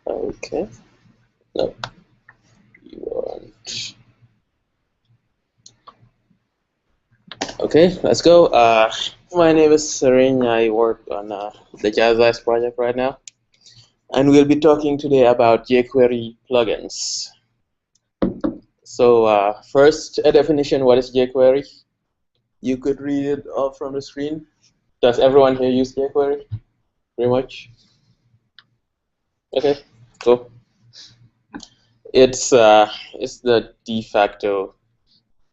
Okay. No, you want. Okay, let's go. My name is Serene. I work on the JazzWise project right now, and we'll be talking today about jQuery plugins. So first, a definition: what is jQuery? You could read it off from the screen. Does everyone here use jQuery? Pretty much. Okay, cool. It's the de facto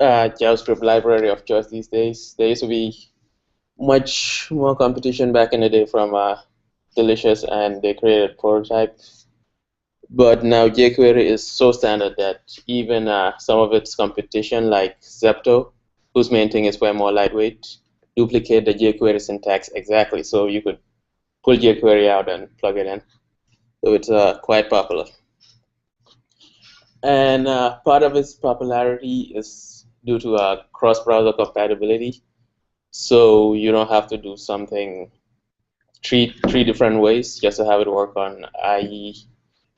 JavaScript library of choice these days. There used to be much more competition back in the day from Delicious, and they created prototype. But now jQuery is so standard that even some of its competition, like Zepto, whose main thing is way more lightweight, duplicate the jQuery syntax exactly. So you could pull jQuery out and plug it in. So it's quite popular. And part of its popularity is due to cross-browser compatibility. So you don't have to do something three different ways just to have it work on IE,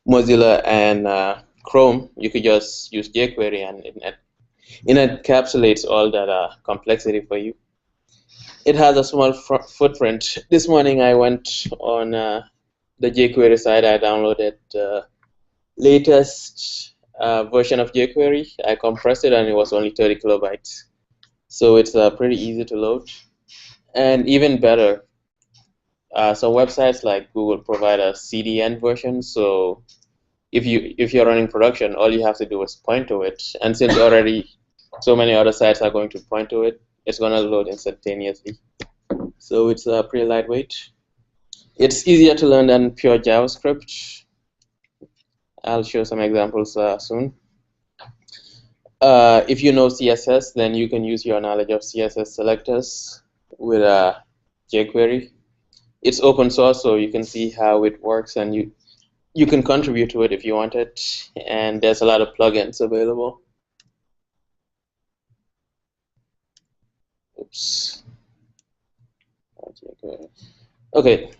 Mozilla, and Chrome. You could just use jQuery, and it encapsulates all that complexity for you. It has a small footprint. This morning I went on the jQuery site. I downloaded the latest version of jQuery. I compressed it, and it was only 30 kilobytes. So it's pretty easy to load. And even better, some websites like Google provide a CDN version. So if you're running production, all you have to do is point to it. And since already so many other sites are going to point to it, it's going to load instantaneously. So it's pretty lightweight. It's easier to learn than pure JavaScript. I'll show some examples soon. If you know CSS, then you can use your knowledge of CSS selectors with jQuery. It's open source, so you can see how it works, and you can contribute to it if you want it. And there's a lot of plugins available. Oops. Okay.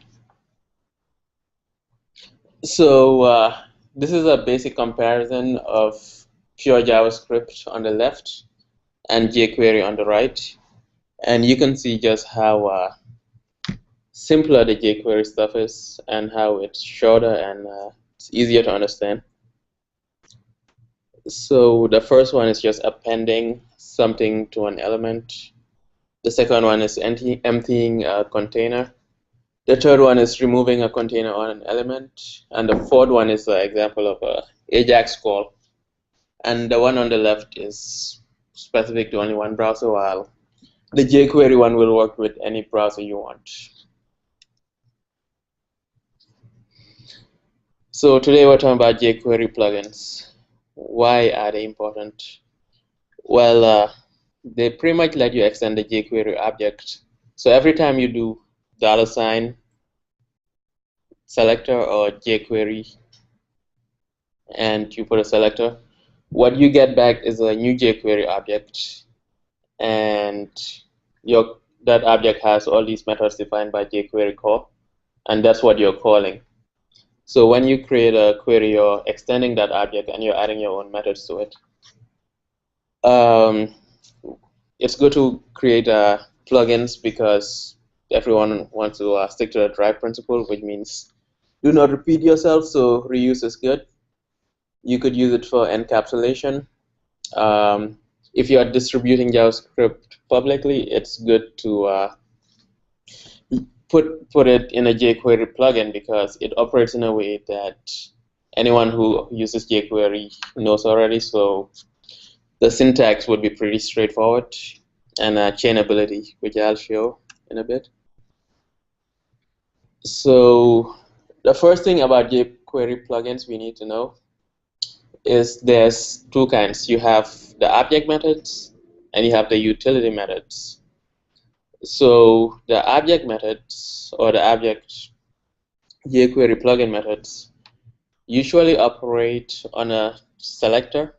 So this is a basic comparison of pure JavaScript on the left and jQuery on the right. And you can see just how simpler the jQuery stuff is and how it's shorter and it's easier to understand. So the first one is just appending something to an element. The second one is emptying a container. The third one is removing a container on an element. And the fourth one is an example of a AJAX call. And the one on the left is specific to only one browser, while the jQuery one will work with any browser you want. So today we're talking about jQuery plugins. Why are they important? Well, they pretty much let you extend the jQuery object. So every time you do $ selector or jQuery and you put a selector, what you get back is a new jQuery object, and that object has all these methods defined by jQuery core, and that's what you're calling. So when you create a query, you're extending that object and you're adding your own methods to it. It's good to create plugins because everyone wants to stick to the drive principle, which means do not repeat yourself, so reuse is good. You could use it for encapsulation. If you are distributing JavaScript publicly, it's good to put it in a jQuery plugin because it operates in a way that anyone who uses jQuery knows already. So the syntax would be pretty straightforward, and chainability, which I'll show in a bit. So the first thing about jQuery plugins we need to know is there's two kinds. You have the object methods and you have the utility methods. So the object methods, or the object jQuery plugin methods, usually operate on a selector.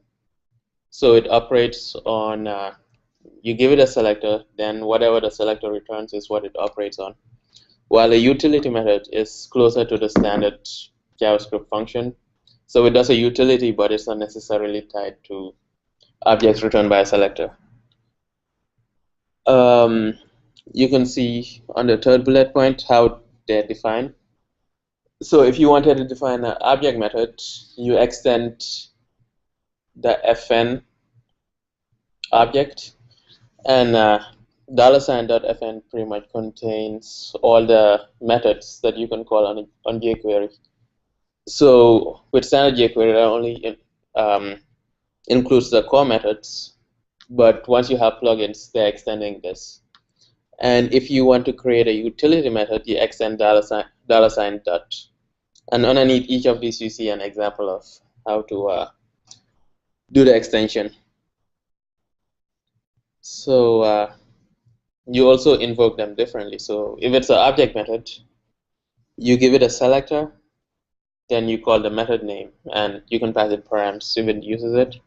So it operates on, you give it a selector, then whatever the selector returns is what it operates on. While the utility method is closer to the standard JavaScript function. So it does a utility, but it's not necessarily tied to objects returned by a selector. You can see on the third bullet point how they're defined. So if you wanted to define an object method, you extend the fn object, and $.fn pretty much contains all the methods that you can call on jQuery. So with standard jQuery, that only includes the core methods, but once you have plugins, they're extending this. And if you want to create a utility method, you extend $sign dot. And underneath each of these, you see an example of how to do the extension. So you also invoke them differently. So if it's an object method, you give it a selector, then you call the method name, and you can pass it params if it uses it.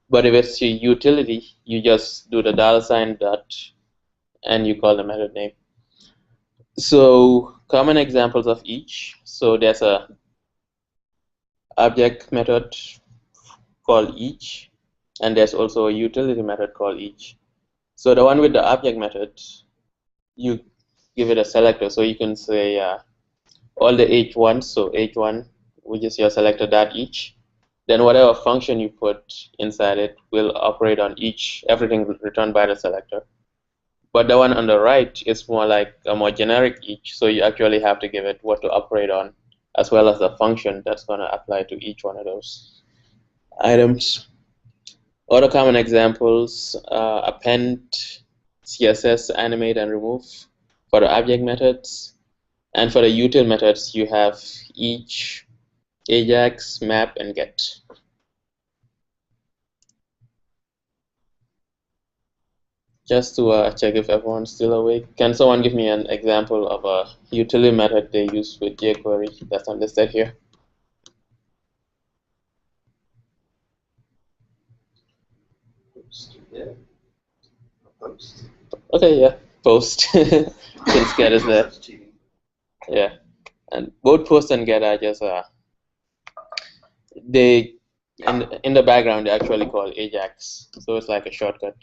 But if it's a utility, you just do the $sign dot, and you call the method name. So common examples of each. So there's a object method called each, and there's also a utility method called each. So the one with the object method, you give it a selector. So you can say all the h1s, so h1, which is your selector dot each. Then whatever function you put inside it will operate on each, everything returned by the selector. But the one on the right is more like a more generic each, so you actually have to give it what to operate on, as well as the function that's going to apply to each one of those items. Other common examples: append, CSS, animate, and remove for the object methods. And for the util methods, you have each, Ajax, map, and get. Just to check if everyone's still awake, can someone give me an example of a utility method they use with jQuery that's not listed here? Post. Okay, yeah, post. Since get is there. Yeah, and both post and get are just they in the background they actually call Ajax, so it's like a shortcut.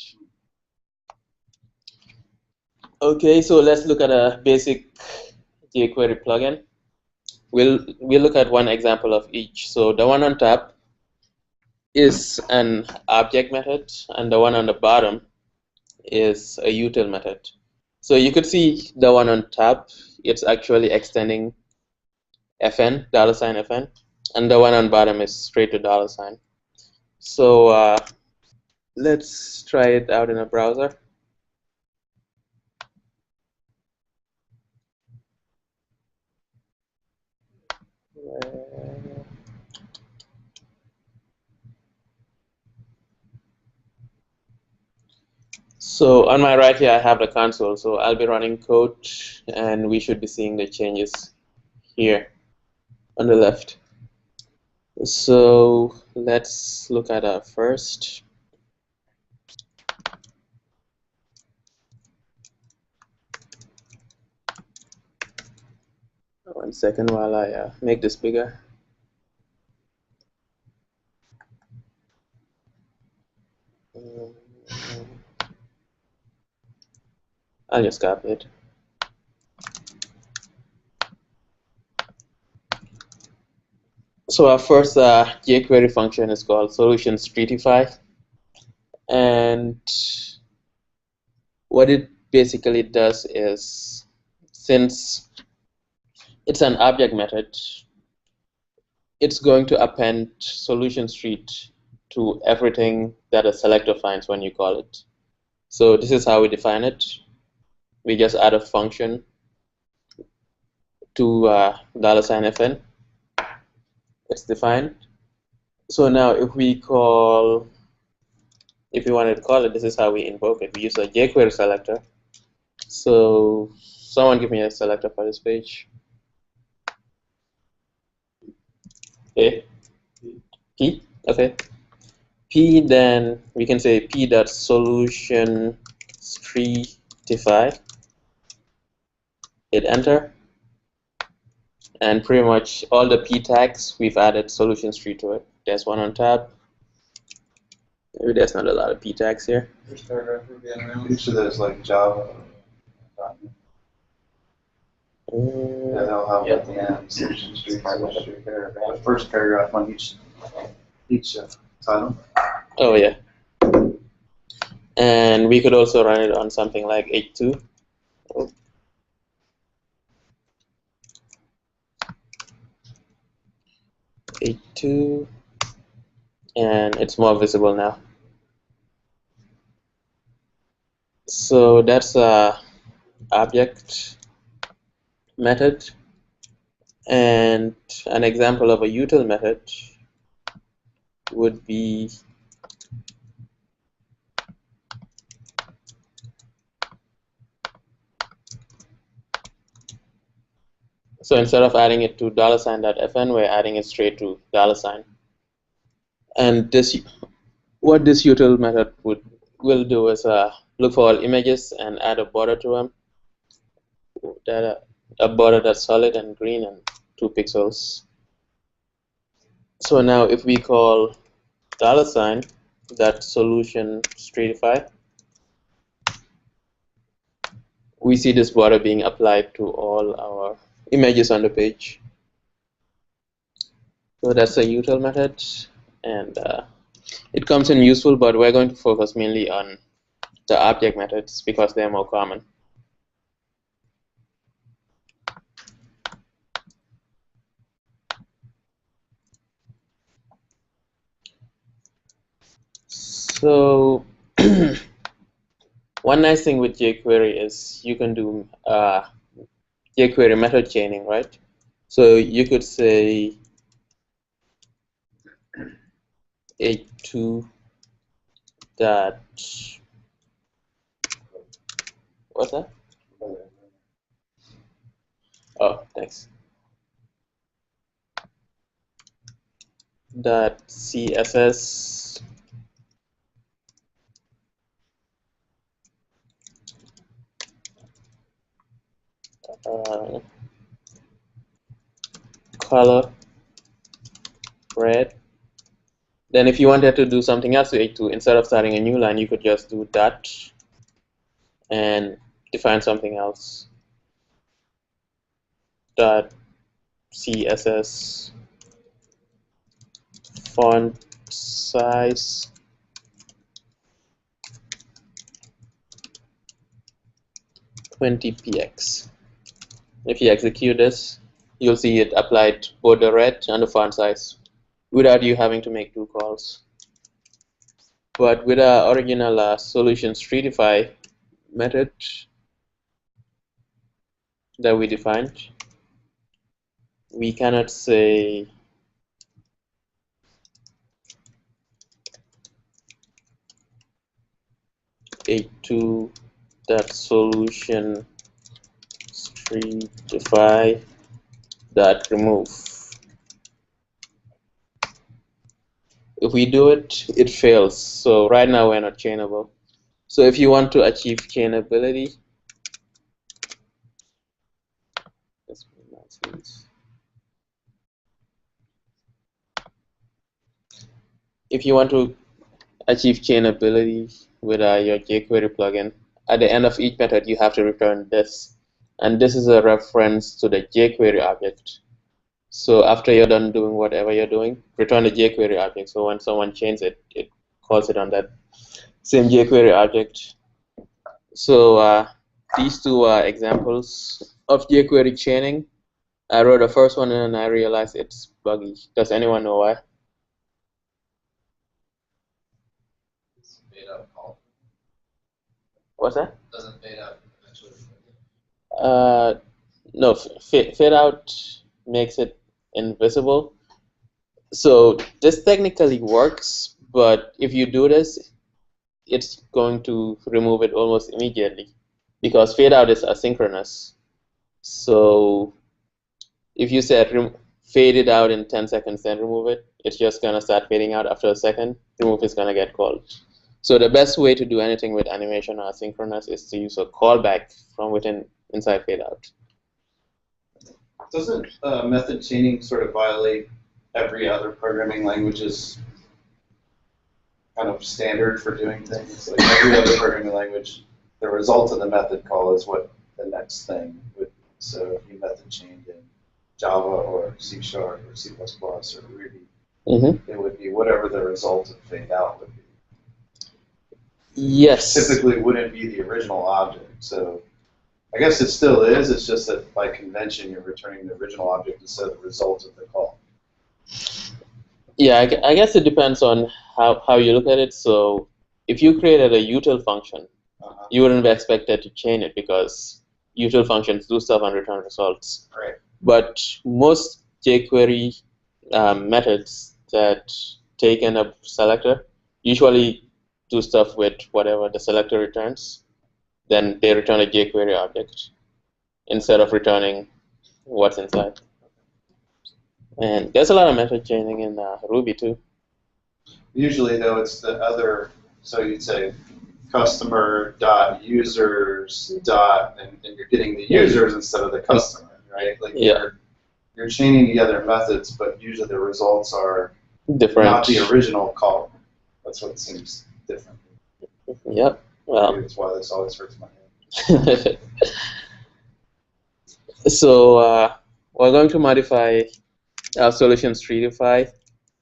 Okay, so let's look at a basic jQuery plugin. We'll look at one example of each. So the one on top is an object method, and the one on the bottom is a util method. So you could see the one on top, it's actually extending fn, $fn, and the one on bottom is straight to $. So let's try it out in a browser. So on my right here, I have the console. So I'll be running code, and we should be seeing the changes here on the left. So let's look at our first. One second while I make this bigger. I'll just copy it. So our first jQuery function is called solution streetify, and what it basically does is, since it's an object method, it's going to append solution street to everything that a selector finds when you call it. So this is how we define it. We just add a function to $fn. It's defined. So now if we wanted to call it, this is how we invoke it. We use a jQuery selector. So someone give me a selector for this page. Okay. P. Okay. P, then we can say p.solution streetify. Hit enter, And pretty much all the p tags, we've added solutions tree to it. There's one on tab. Maybe there's not a lot of p tags here. First paragraph would be each of those like Java. Yeah, they'll have at the end solutions tree, paragraph. The first paragraph on each title. Oh yeah. And we could also run it on something like H2. H2, and it's more visible now. So that's a object method, and an example of a util method would be so instead of adding it to $.fn, we're adding it straight to $. And what this util method will do is look for all images and add a border to them. A border that's solid and green and 2 pixels. So now if we call that solution streetify, we see this border being applied to all our images on the page. So that's a util method, and it comes in useful, but we're going to focus mainly on the object methods because they're more common. So one nice thing with jQuery is you can do jQuery method chaining, right? So you could say H2 dot what's that? Oh, thanks. Dot CSS color red. Then if you wanted to do something else with H2, instead of starting a new line, you could just do dot and define something else. Dot CSS font size 20px. If you execute this, you'll see it applied both the red and the font size without you having to make 2 calls. But with our original solution streetify method that we defined, we cannot say H2 that solution streetify that remove. If we do it, it fails. So right now we're not chainable. So if you want to achieve chainability, if you want to achieve chainability with your jQuery plugin, at the end of each method you have to return this, and this is a reference to the jQuery object. So after you're done doing whatever you're doing, return the jQuery object. So when someone chains it, it calls it on that same jQuery object. So these two are examples of jQuery chaining. I wrote the first one and I realized it's buggy. Does anyone know why? What's that? Doesn't fade out eventually. No, fade out makes it invisible. So this technically works, but if you do this, it's going to remove it almost immediately because fade out is asynchronous. So if you said fade it out in 10 seconds, then remove it, it's just going to start fading out after a second. Remove is going to get called. So the best way to do anything with animation or asynchronous is to use a callback from inside fade out. Doesn't method chaining sort of violate every other programming language's kind of standard for doing things? Like every other programming language, the result of the method call is what the next thing would be. So if you method chained in Java or C# or C++ or Ruby, it would be whatever the result of fade out would be. Yes. Which typically wouldn't be the original object. So I guess it still is. It's just that by convention, you're returning the original object instead of the result of the call. Yeah, I guess it depends on how you look at it. So if you created a util function, you wouldn't be expected to chain it because util functions do stuff and return results. Right. But most jQuery methods that take in a selector usually do stuff with whatever the selector returns. Then they return a jQuery object instead of returning what's inside. And there's a lot of method chaining in Ruby too. Usually, though, it's the other. So you'd say customer.users and you're getting the users instead of the customer, right? Like you're chaining together methods, but usually the results are different. Not the original call. That's what seems different. Yep. Well, maybe that's why this always hurts my head. So we're going to modify our solution streetify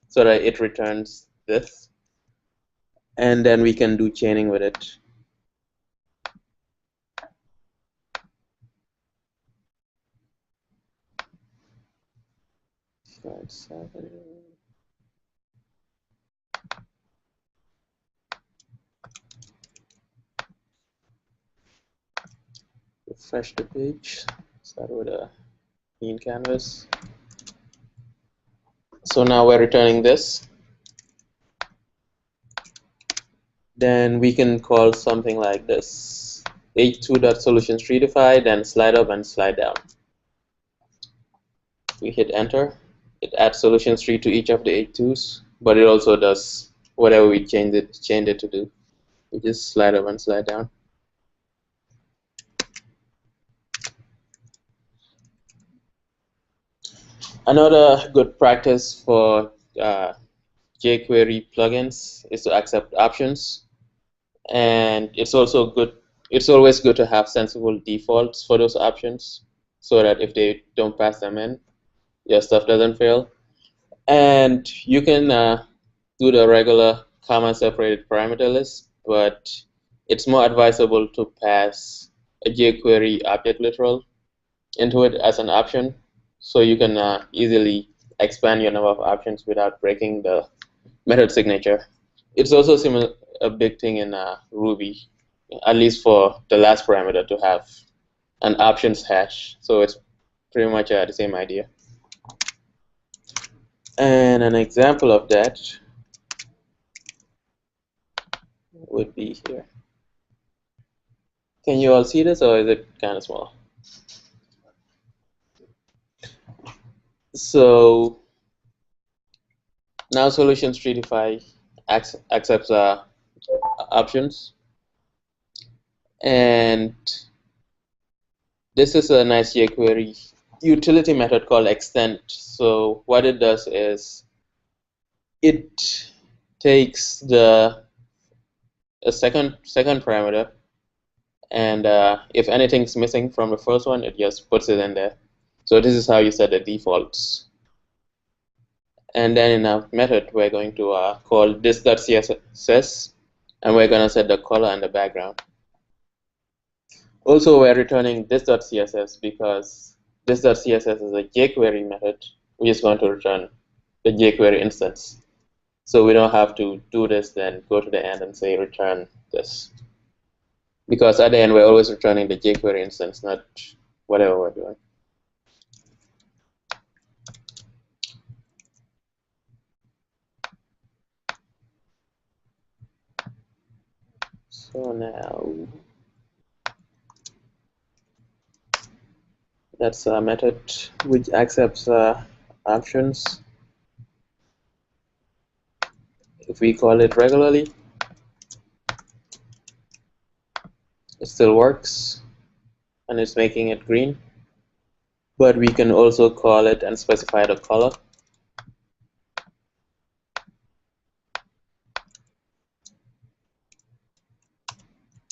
so that it returns this, and then we can do chaining with it. Refresh the page. Start with a clean canvas. So now we're returning this. Then we can call something like this: h2.solutionStreetify, then slide up and slide down. We hit enter. It adds solution tree to each of the h2s, but it also does whatever we changed it to do. We just slide up and slide down. Another good practice for jQuery plugins is to accept options, and it's also good. It's always good to have sensible defaults for those options, so that if they don't pass them in, your stuff doesn't fail. And you can do the regular comma-separated parameter list, but it's more advisable to pass a jQuery object literal into it as an option, so you can easily expand your number of options without breaking the method signature. It's also a big thing in Ruby, at least for the last parameter, to have an options hash. So it's pretty much the same idea. And an example of that would be here. Can you all see this, or is it kind of small? So now solution streetify accepts options, and this is a nice jQuery utility method called extend. So what it does is it takes a second parameter, and if anything's missing from the first one, it just puts it in there. So this is how you set the defaults. And then in our method, we're going to call this.css, and we're going to set the color and the background. Also, we're returning this.css because this.css is a jQuery method, which is going to return the jQuery instance. So we don't have to do this, then go to the end and say return this. Because at the end, we're always returning the jQuery instance, not whatever we're doing. So now that's a method which accepts options. If we call it regularly, it still works, and it's making it green. but we can also call it and specify the color.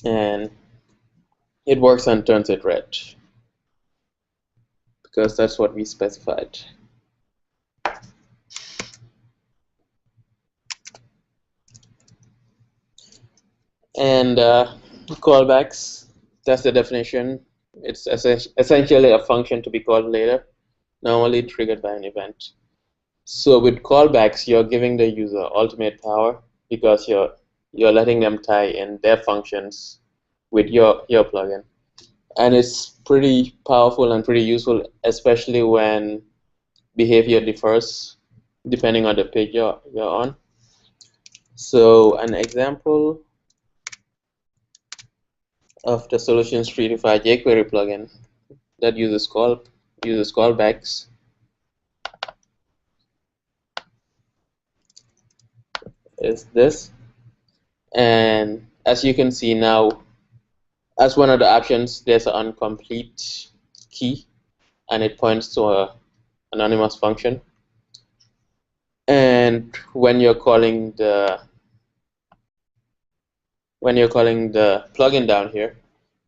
And it works and turns it red because that's what we specified. And callbacks, that's the definition. It's essentially a function to be called later, normally triggered by an event. So with callbacks, you're giving the user ultimate power because you're letting them tie in their functions with your plugin. And it's pretty powerful and pretty useful, especially when behavior differs depending on the page you're on. So an example of the solutions tree to jQuery plugin that uses callbacks is this. And as you can see now, as one of the options, there's an incomplete key, and it points to an anonymous function. And when you're calling the plugin down here,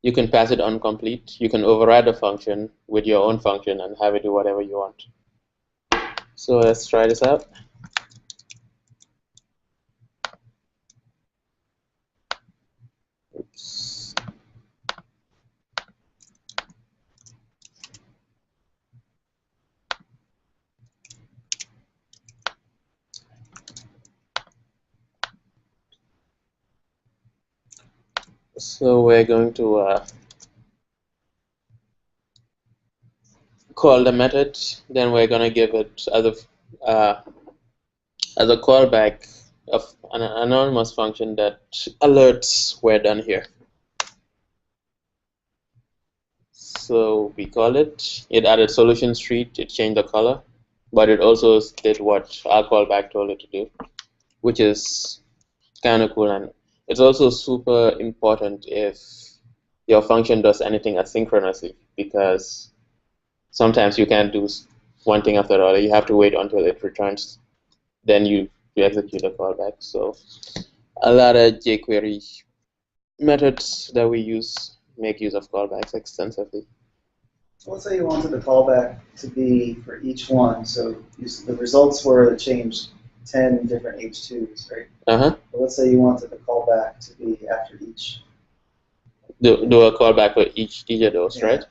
you can pass it incomplete. You can override the function with your own function and have it do whatever you want. So let's try this out. Oops. So we're going to call the method, then we're going to give it as a callback of an anonymous function that alerts we're done here. So we call it, it added solution street, it changed the color, but it also did what our callback told it to do, which is kind of cool. And it's also super important if your function does anything asynchronously, because sometimes you can't do one thing after the other. You have to wait until it returns, then you execute a callback. So a lot of jQuery methods that we use make use of callbacks extensively. So let's say you wanted the callback to be for each one. So the results were to change 10 different H2s, right? Uh-huh. But let's say you wanted the callback to be after each. Do a callback for each of those, yeah. Right?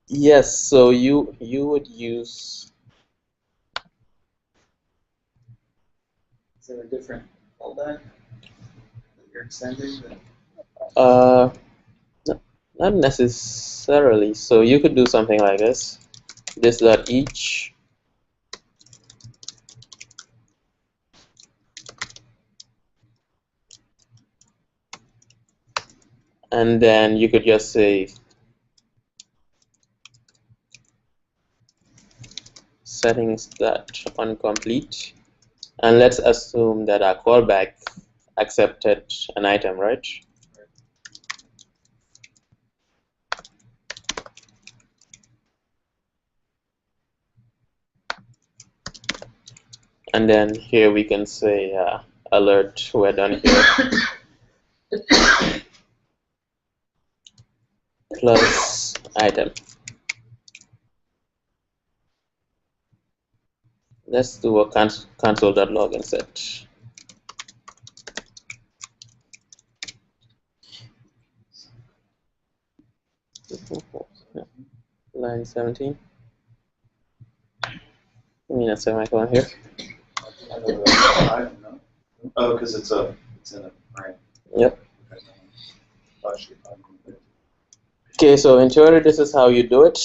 Yes, so you would use... Is there a different callback that you're extending? Not necessarily. So you could do something like this. This dot each. And then you could just say settings that incomplete. And let's assume that our callback accepted an item, right? And then here we can say alert, we're done here. Plus item. Let's do a console.log instead. Line 17. I mean a semicolon here. Oh, because it's in a frame. Yep. Okay, so in theory, this is how you do it.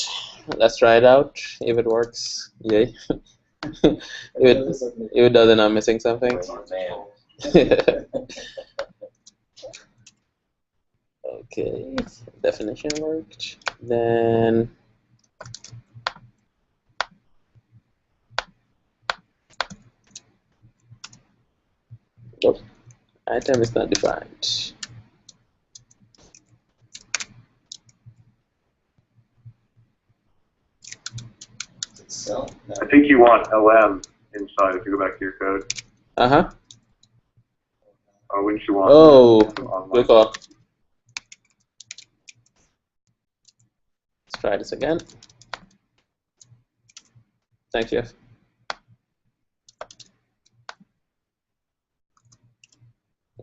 Let's try it out. If it works, yay. if it doesn't, I'm missing something. Okay, definition worked. Then item is not defined. I think you want LM inside if you go back to your code. Uh-huh. Or wouldn't you want Oh, good call. Let's try this again. Thank you.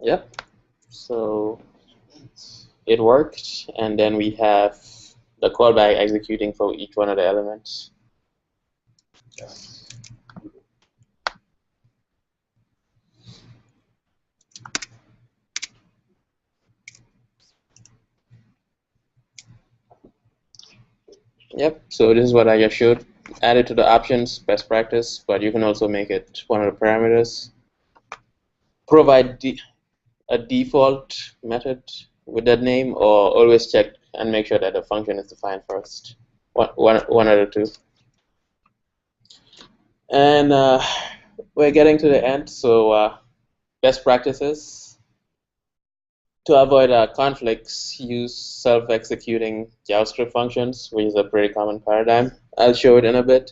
Yep. So it worked, and then we have the callback executing for each one of the elements. Yep, so this is what I just showed. Add it to the options, best practice, but you can also make it one of the parameters. Provide a default method with that name, or always check and make sure that the function is defined first. One of the two. And we're getting to the end, so best practices. To avoid conflicts, use self-executing JavaScript functions, which is a pretty common paradigm. I'll show it in a bit.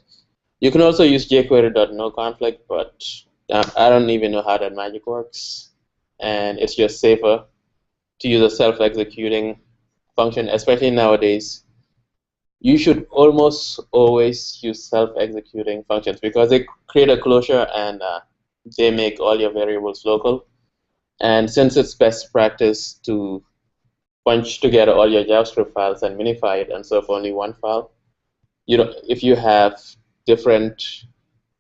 You can also use jQuery.noConflict, but I don't even know how that magic works. And it's just safer to use a self-executing function, especially nowadays. You should almost always use self-executing functions because they create a closure and they make all your variables local. And since it's best practice to punch together all your JavaScript files and minify it and serve only one file, if you have different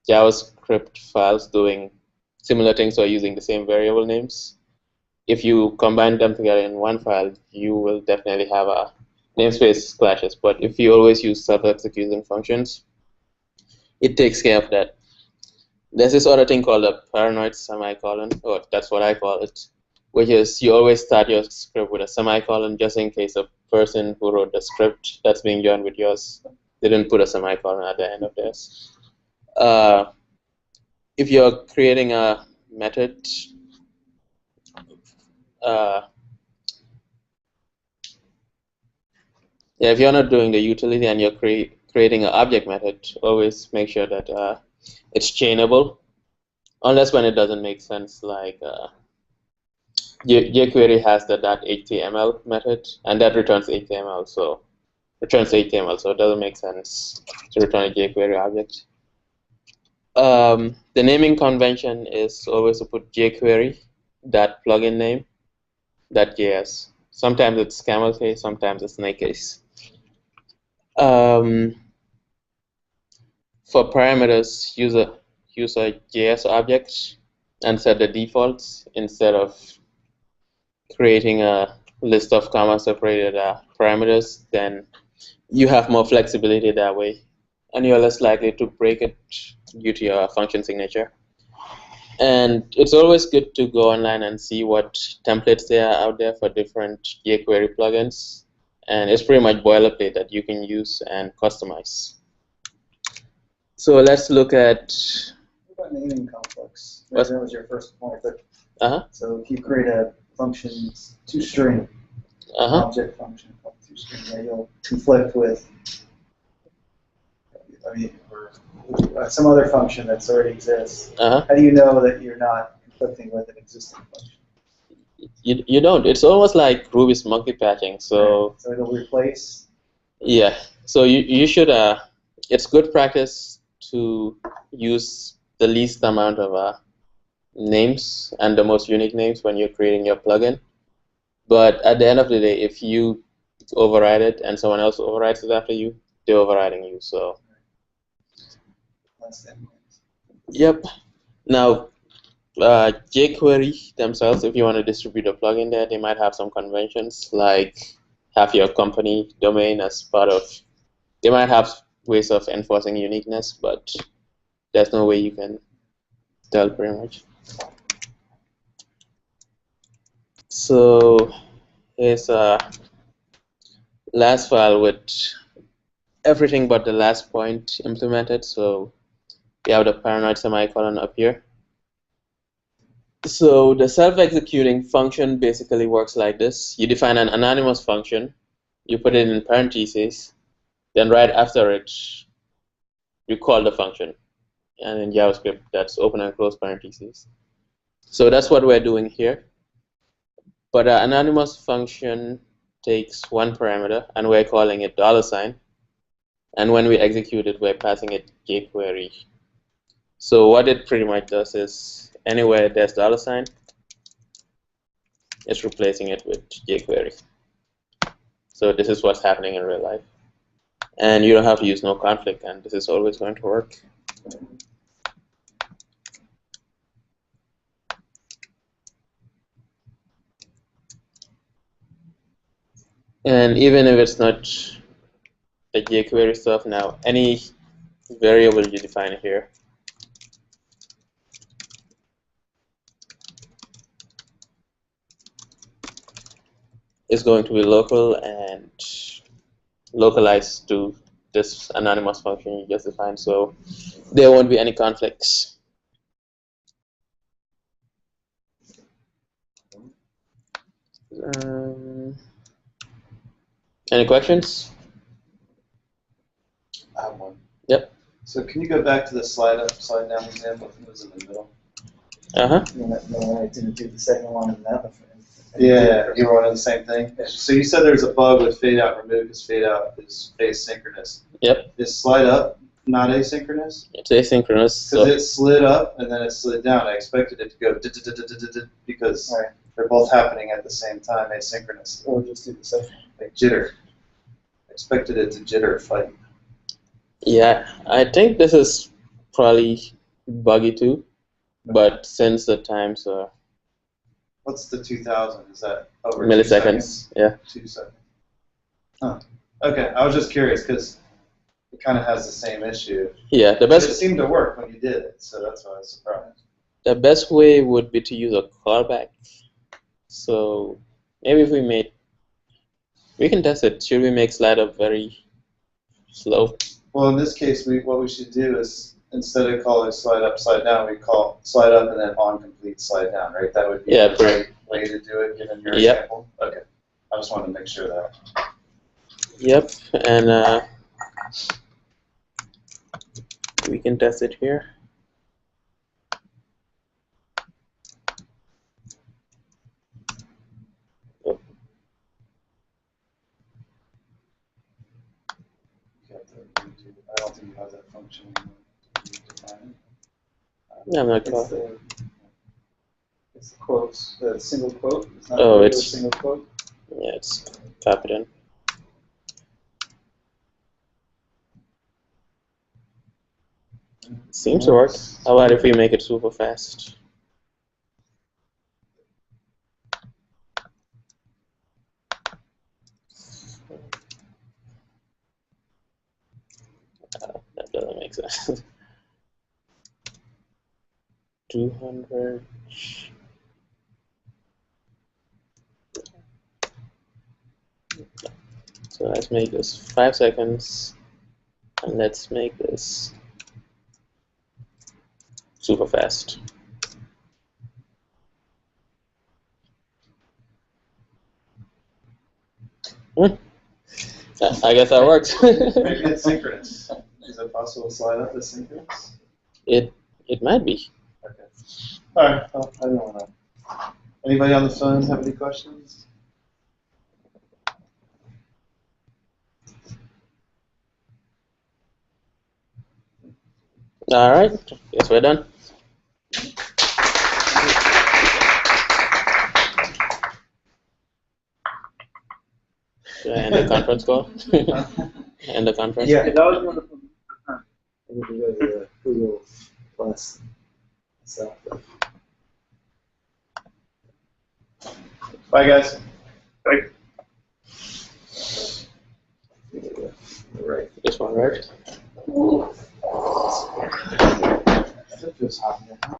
JavaScript files doing similar things or using the same variable names, if you combine them together in one file, you will definitely have a namespace clashes. But if you always use self-executing functions, it takes care of that. There's this other thing called a paranoid semicolon, or that's what I call it, which is you always start your script with a semicolon just in case a person who wrote the script that's being joined with yours didn't put a semicolon at the end of theirs. If you're creating a method, if you're not doing the utility and you're creating an object method, always make sure that it's chainable, unless when it doesn't make sense, like jQuery has the .html method, and that returns HTML, so it doesn't make sense to return a jQuery object. The naming convention is always to put jQuery .plugin name .js. Sometimes it's camel case, sometimes it's snake case. For parameters, use a JS object and set the defaults instead of creating a list of comma-separated parameters. Then you have more flexibility that way, and you're less likely to break it due to your function signature. And it's always good to go online and see what templates there are out there for different jQuery plugins. And it's pretty much boilerplate that you can use and customize. So let's look at... What about naming conflicts? That was your first point. So if you create a function toString, object function called toString, then you'll conflict with, or some other function that's already exists. How do you know that you're not conflicting with an existing function? You don't. It's almost like Ruby's monkey patching. So it'll replace? Yeah. So you should, it's good practice to use the least amount of names and the most unique names when you're creating your plugin. But at the end of the day, if you override it and someone else overrides it after you, they're overriding you. So. Yep. Now, jQuery themselves, if you want to distribute a plugin there, they might have some conventions, like have your company domain as part of. They might have ways of enforcing uniqueness, but there's no way you can tell pretty much. So here's a last file with everything but the last point implemented. So we have the paranoid semicolon up here. So the self-executing function basically works like this. You define an anonymous function, you put it in parentheses, then right after it, you call the function. And in JavaScript, that's open and close parentheses. So that's what we're doing here. But an anonymous function takes one parameter, and we're calling it $. And when we execute it, we're passing it jQuery. So what it pretty much does is anywhere there's $, it's replacing it with jQuery. So this is what's happening in real life. And you don't have to use no conflict, and this is always going to work. And even if it's not the jQuery stuff now, any variable you define here is going to be local and localized to this anonymous function you just defined, so there won't be any conflicts. Any questions? I have one. Yep. So can you go back to the slide up, slide down example? It was in the middle. No, I didn't do the second one in that. Yeah, you were wanting the same thing. So you said there's a bug with fade out remove because fade out is asynchronous. Yep. Is slide up not asynchronous? It's asynchronous. Because it slid up and then it slid down. I expected it to go because they're both happening at the same time asynchronously. Or just do the second. Like jitter. I expected it to jitter fight. Yeah, I think this is probably buggy too, but since the times are What's the 2000? Is that over milliseconds? 2 seconds? Yeah. 2 seconds. Huh. Okay, I was just curious because it kind of has the same issue. Yeah, It seemed to work when you did it, so that's why I was surprised. the best way would be to use a callback. So maybe if we can test it. Should we make slide up very slow? Well, in this case, what we should do is instead of calling slide up, slide down, we call slide up and then on complete slide down, right? That would be the right way to do it, given your example. Okay, I just wanted to make sure that. Yep, and we can test it here. I don't think you have that function. Yeah, I'm not sure. It's the quotes, the single quote. It's not Oh, a it's single quote. Yeah, it's copied in. Seems to work. How about if we make it super fast? That doesn't make sense. 200. So let's make this 5 seconds, and let's make this super fast. I guess that works. Maybe it's synchronous. Is it possible to slide up as synchronous? It might be. Okay. All right. Well, I don't know. Anybody on the phone have any questions? All right. Guess we're done. Should I end the conference call? End the conference? Yeah, that was wonderful. I need to go to the Google Plus stuff. Bye, guys. Bye. Right. This one, right? It feels hot in here.